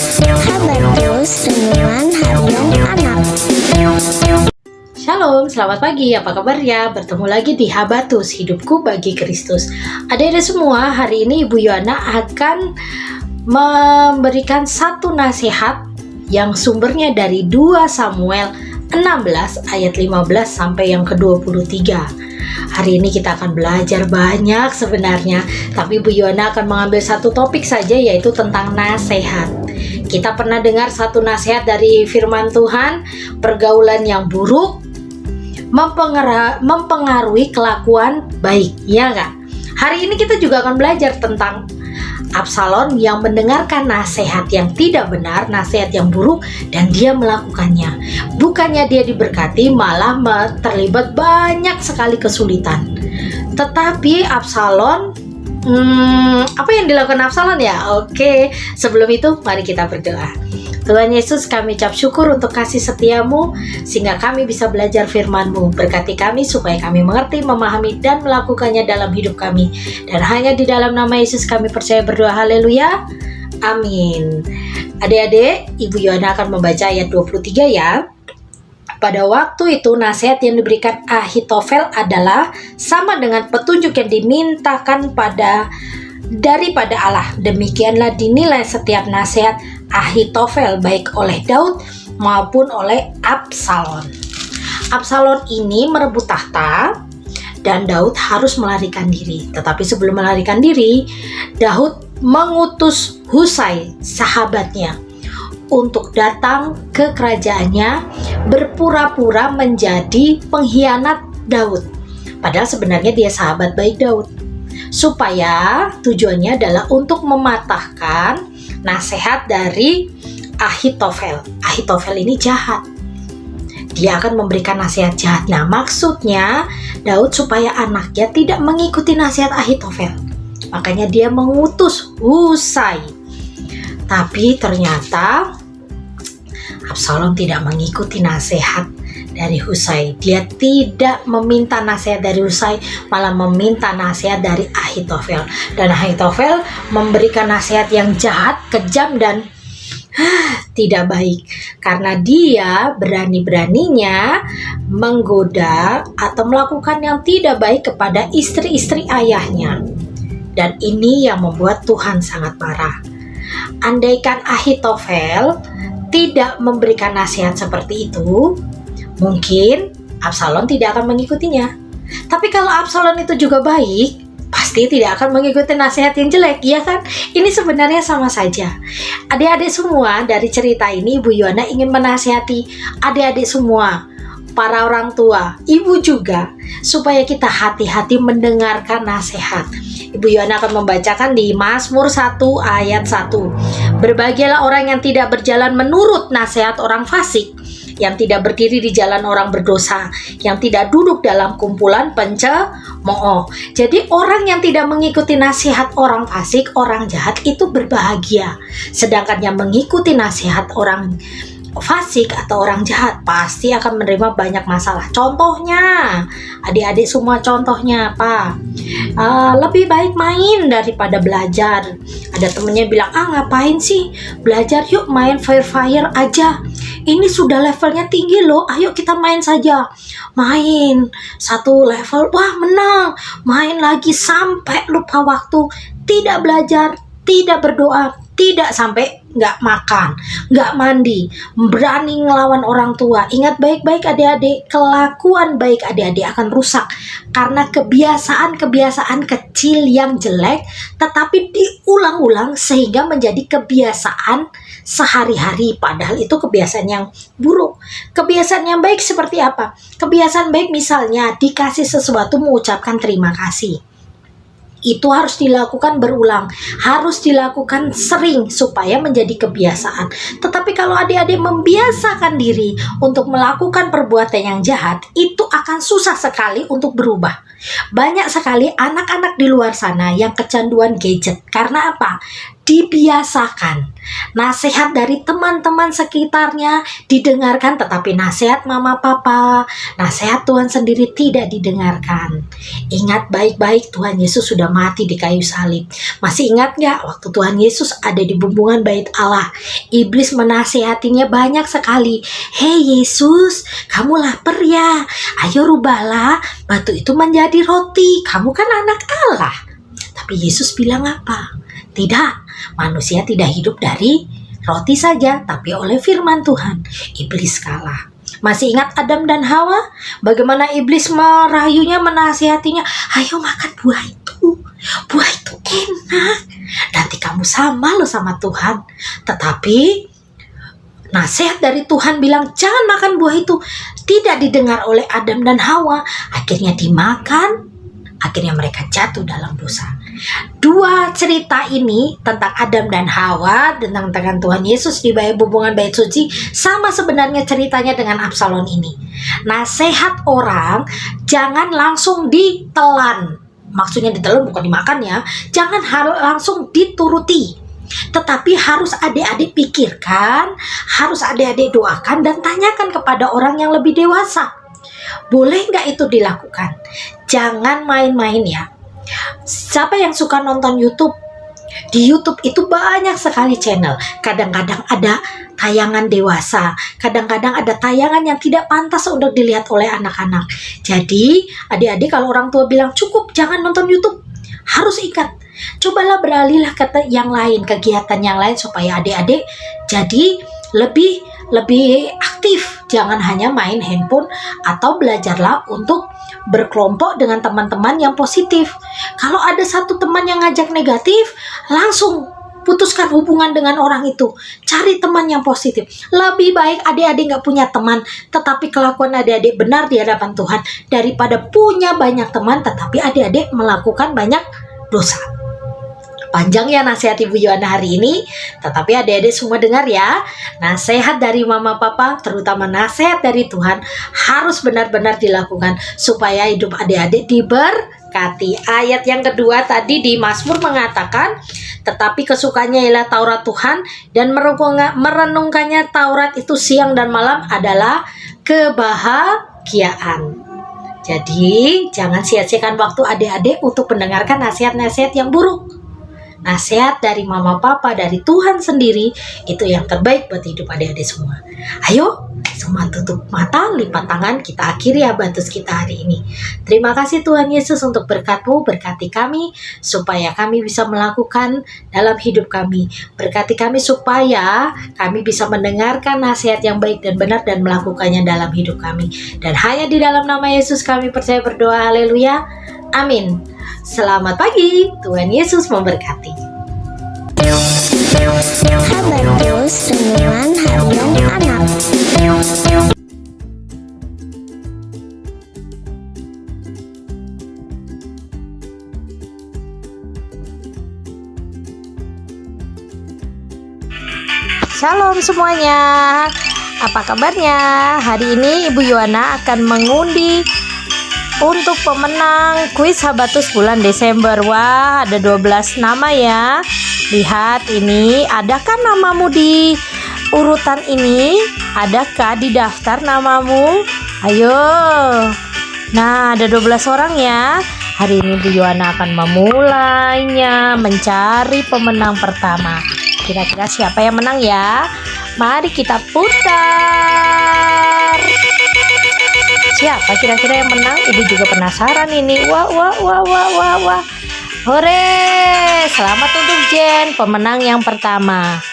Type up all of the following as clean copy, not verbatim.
Habatus Renungan Harian Anak. Shalom, selamat pagi, apa kabarnya? Bertemu lagi di Habatus, Hidupku Bagi Kristus. Adik-adik semua, hari ini Ibu Yohana akan memberikan satu nasihat yang sumbernya dari 2 Samuel 16 ayat 15 sampai yang ke-23. Hari ini kita akan belajar banyak sebenarnya, tapi Bu Yohana akan mengambil satu topik saja, yaitu tentang nasihat. Kita pernah dengar satu nasihat dari firman Tuhan, pergaulan yang buruk mempengaruhi kelakuan baik, ya nggak? Hari ini kita juga akan belajar tentang Absalom yang mendengarkan nasihat yang tidak benar, nasihat yang buruk, dan dia melakukannya. Bukannya dia diberkati, malah terlibat banyak sekali kesulitan. Tetapi Absalom, apa yang dilakukan Absalom ya? Oke, sebelum itu mari kita berdoa. Tuhan Yesus, kami ucap syukur untuk kasih setiamu, sehingga kami bisa belajar firman-Mu. Berkati kami supaya kami mengerti, memahami, dan melakukannya dalam hidup kami. Dan hanya di dalam nama Yesus kami percaya berdoa, haleluya, amin. Adik-adik, Ibu Yohana akan membaca ayat 23 ya. Pada waktu itu nasihat yang diberikan Ahitofel adalah sama dengan petunjuk yang dimintakan daripada Allah. Demikianlah dinilai setiap nasihat Ahitofel baik oleh Daud maupun oleh Absalom. Absalom ini merebut tahta dan Daud harus melarikan diri. Tetapi sebelum melarikan diri, Daud mengutus Husai, sahabatnya, untuk datang ke kerajaannya berpura-pura menjadi pengkhianat Daud. Padahal sebenarnya dia sahabat baik Daud. Supaya tujuannya adalah untuk mematahkan nasihat dari Ahitofel. Ahitofel ini jahat. Dia akan memberikan nasihat jahat. Nah, maksudnya Daud supaya anaknya tidak mengikuti nasihat Ahitofel. Makanya dia mengutus Husai. Tapi ternyata Absalom tidak mengikuti nasihat dari Husai. Dia tidak meminta nasihat dari Husai, malah meminta nasihat dari Ahitofel. Dan Ahitofel memberikan nasihat yang jahat, kejam, dan tidak baik. Karena dia berani-beraninya menggoda atau melakukan yang tidak baik kepada istri-istri ayahnya. Dan ini yang membuat Tuhan sangat marah. Andaikan Ahitofel tidak memberikan nasihat seperti itu, mungkin Absalom tidak akan mengikutinya. Tapi kalau Absalom itu juga baik, pasti tidak akan mengikuti nasihat yang jelek, ya kan? Ini sebenarnya sama saja. Adik-adik semua, dari cerita ini Ibu Yohana ingin menasihati adik-adik semua, para orang tua, ibu juga, supaya kita hati-hati mendengarkan nasihat. Ibu Yohana akan membacakan di Mazmur 1 ayat 1. Berbahagialah orang yang tidak berjalan menurut nasihat orang fasik, yang tidak berdiri di jalan orang berdosa, yang tidak duduk dalam kumpulan pencemooh. Jadi orang yang tidak mengikuti nasihat orang fasik, orang jahat itu berbahagia. Sedangkan yang mengikuti nasihat orang fasik atau orang jahat pasti akan menerima banyak masalah. Contohnya, adik-adik semua, contohnya apa? Lebih baik main daripada belajar. Ada temennya bilang, ngapain sih belajar, yuk main Free Fire aja. Ini sudah levelnya tinggi loh, ayo kita main saja. Main satu level, wah menang. Main lagi sampai lupa waktu. Tidak belajar, tidak berdoa, tidak sampai nggak makan, nggak mandi, berani ngelawan orang tua. Ingat baik-baik adik-adik, kelakuan baik adik-adik akan rusak karena kebiasaan-kebiasaan kecil yang jelek tetapi diulang-ulang sehingga menjadi kebiasaan sehari-hari, padahal itu kebiasaan yang buruk. Kebiasaan yang baik seperti apa? Kebiasaan baik misalnya dikasih sesuatu mengucapkan terima kasih. Itu harus dilakukan berulang, harus dilakukan sering supaya menjadi kebiasaan. Tetapi kalau adik-adik membiasakan diri untuk melakukan perbuatan yang jahat, itu akan susah sekali untuk berubah. Banyak sekali anak-anak di luar sana yang kecanduan gadget. Karena apa? dibiasakan. Nasihat dari teman-teman sekitarnya didengarkan, tetapi nasihat mama papa, nasihat Tuhan sendiri tidak didengarkan. Ingat baik-baik, Tuhan Yesus sudah mati di kayu salib. Masih ingat gak waktu Tuhan Yesus ada di bumbungan bait Allah? Iblis menasihatinya banyak sekali. Hei Yesus, kamu lapar ya? Ayo rubahlah batu itu menjadi roti. Kamu kan anak Allah. Tapi Yesus bilang apa? Tidak, manusia tidak hidup dari roti saja, tapi oleh firman Tuhan. Iblis kalah. Masih ingat Adam dan Hawa? Bagaimana iblis merayunya, menasihatinya, ayo makan buah itu. Buah itu enak. Nanti kamu sama loh sama Tuhan. Tetapi nasihat dari Tuhan bilang jangan makan buah itu. Tidak didengar oleh Adam dan Hawa. Akhirnya dimakan. Akhirnya mereka jatuh dalam dosa. Dua cerita ini tentang Adam dan Hawa, tentang Tuhan Yesus di bumbungan bait suci, sama sebenarnya ceritanya dengan Absalom ini. Nasihat orang jangan langsung ditelan. Maksudnya ditelan bukan dimakan ya. Jangan langsung dituruti. Tetapi harus adik-adik pikirkan, harus adik-adik doakan dan tanyakan kepada orang yang lebih dewasa. Boleh nggak itu dilakukan? Jangan main-main ya. Siapa yang suka nonton YouTube? Di YouTube itu banyak sekali channel. Kadang-kadang ada tayangan dewasa, kadang-kadang ada tayangan yang tidak pantas untuk dilihat oleh anak-anak. Jadi adik-adik kalau orang tua bilang cukup jangan nonton YouTube, harus ikat. Cobalah beralihlah ke yang lain, kegiatan yang lain supaya adik-adik jadi lebih aktif. Jangan hanya main handphone, atau belajarlah untuk berkelompok dengan teman-teman yang positif. Kalau ada satu teman yang ngajak negatif, langsung putuskan hubungan dengan orang itu. Cari teman yang positif. Lebih baik adik-adik gak punya teman, tetapi kelakuan adik-adik benar di hadapan Tuhan, daripada punya banyak teman, tetapi adik-adik melakukan banyak dosa. Panjang ya nasihat Ibu Yohana hari ini, tetapi adik-adik semua dengar ya. Nasihat dari mama papa, terutama nasihat dari Tuhan, harus benar-benar dilakukan supaya hidup adik-adik diberkati. Ayat yang kedua tadi di Mazmur mengatakan, tetapi kesukaannya ialah Taurat Tuhan, dan merenungkannya Taurat itu siang dan malam adalah kebahagiaan. Jadi jangan sia-siakan waktu adik-adik untuk mendengarkan nasihat-nasihat yang buruk. Nasihat dari mama papa, dari Tuhan sendiri, itu yang terbaik buat hidup adik-adik semua. Ayo semua tutup mata, lipat tangan, kita akhiri Habatus kita hari ini. Terima kasih Tuhan Yesus untuk berkat-Mu, berkati kami supaya kami bisa melakukan dalam hidup kami. Berkati kami supaya kami bisa mendengarkan nasihat yang baik dan benar dan melakukannya dalam hidup kami. Dan hanya di dalam nama Yesus kami percaya berdoa, haleluya, amin. Selamat pagi, Tuhan Yesus memberkati. Habatus Renungan Harian Anak. Shalom semuanya, apa kabarnya? Hari ini Ibu Yohana akan mengundi untuk pemenang kuis Habatus bulan Desember. Wah, ada 12 nama ya. Lihat ini, adakah namamu di urutan ini? Adakah di daftar namamu? Ayo. Nah, ada 12 orang ya. Hari ini Bu Yohana akan memulainya, mencari pemenang pertama. Kira-kira siapa yang menang ya? Mari kita putar. Siapa kira-kira yang menang? Ibu juga penasaran ini. Wah. Hore! Selamat untuk Jen, pemenang yang pertama.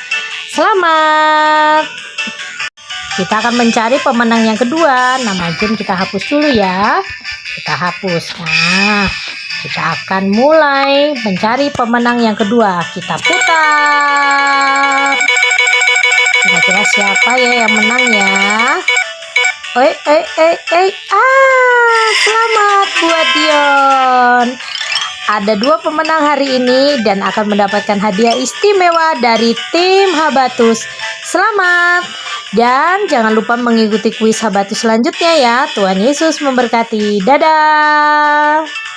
Selamat. Kita akan mencari pemenang yang kedua. Nama Jen kita hapus dulu ya. Kita hapus. Nah, kita akan mulai mencari pemenang yang kedua. Kita putar. Kira-kira siapa ya yang menang ya? Selamat buat Dion. Ada 2 pemenang hari ini dan akan mendapatkan hadiah istimewa dari tim Habatus. Selamat. Dan jangan lupa mengikuti kuis Habatus selanjutnya ya. Tuhan Yesus memberkati. Dadah.